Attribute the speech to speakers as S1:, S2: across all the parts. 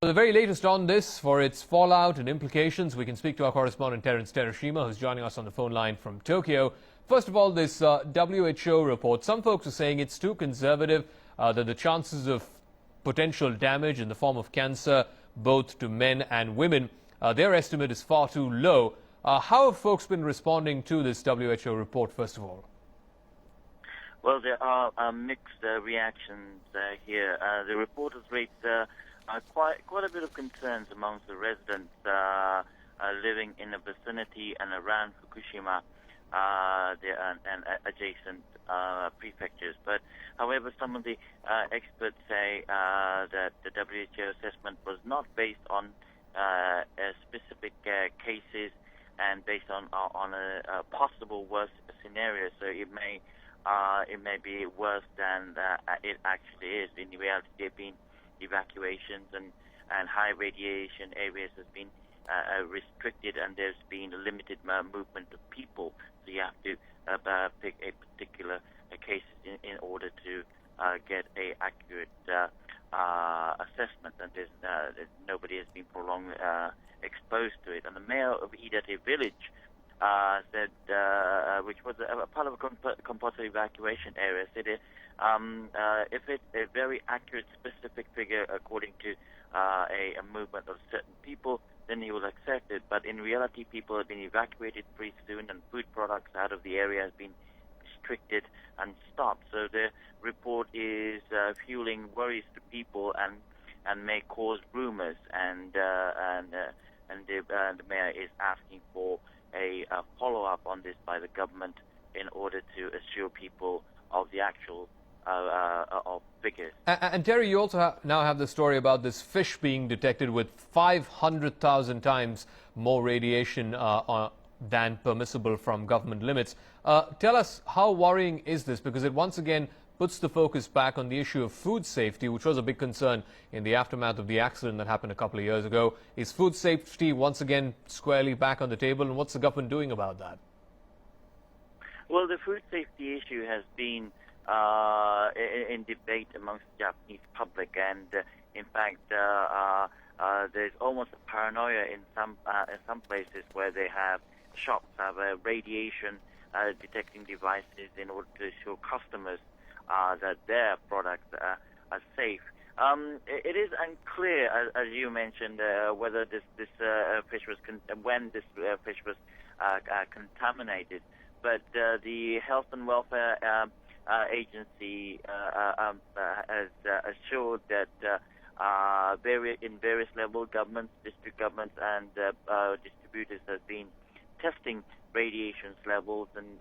S1: For the very latest on this, for its fallout and implications, we can speak to our correspondent Terence Terashima, who's joining us on the phone line from Tokyo. First of all, this WHO report, some folks are saying it's too conservative, that the chances of potential damage in the form of cancer, both to men and women, their estimate is far too low. How have folks been responding to this WHO report, first of all?
S2: Well, there are mixed reactions here. The report has raised quite a bit of concerns amongst the residents living in the vicinity and around Fukushima and adjacent prefectures. But, however, some of the experts say that the WHO assessment was not based on specific cases and based on a possible worst scenario. So it may be worse than it actually is. In reality, there have been evacuations and high radiation areas has been restricted, and there's been a limited movement of people. So you have to pick a particular case in order to get a accurate assessment. And nobody has been prolonged exposed to it. And the mayor of Iidaté village said, which was a part of a compulsory evacuation area, said if it's a very accurate, specific figure according to a movement of certain people, then he will accept it. But in reality, people have been evacuated pretty soon, and food products out of the area has been restricted and stopped. So the report is fueling worries to people and may cause rumors. And the mayor is asking for a follow-up on this by the government in order to assure people of the actual of figures.
S1: And Terry, you also now have the story about this fish being detected with 500,000 times more radiation than permissible from government limits. Tell us, how worrying is this? Because it once again puts the focus back on the issue of food safety, which was a big concern in the aftermath of the accident that happened a couple of years ago. Is food safety once again squarely back on the table, and what's the government doing about that?
S2: Well, the food safety issue has been in debate amongst the Japanese public, and in fact, there's almost a paranoia in some places where they have shops have radiation detecting devices in order to assure customers that their products are safe. It is unclear, as you mentioned, whether this fish was when this fish was contaminated. But the Health and Welfare Agency has assured that in various levels, governments, district governments, and distributors have been testing radiation levels and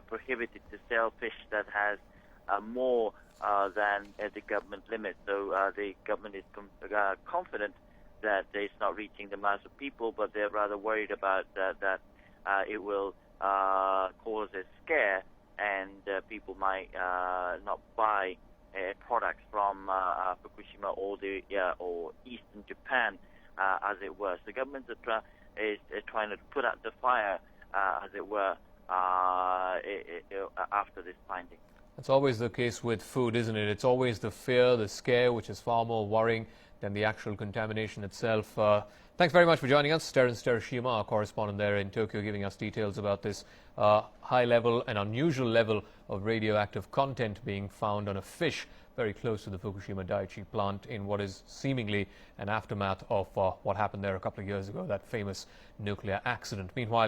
S2: prohibited to sell fish that has more than the government limit. So the government is confident that it's not reaching the mass of people, but they're rather worried about that it will cause a scare, and people might not buy products from Fukushima or eastern Japan, as it were. So the government is trying to put out the fire, as it were, after this finding.
S1: That's always the case with food, isn't it? It's always the fear, the scare, which is far more worrying than the actual contamination itself. Thanks very much for joining us. Terence Terashima, our correspondent there in Tokyo, giving us details about this high level and unusual level of radioactive content being found on a fish very close to the Fukushima Daiichi plant in what is seemingly an aftermath of what happened there a couple of years ago, that famous nuclear accident. Meanwhile,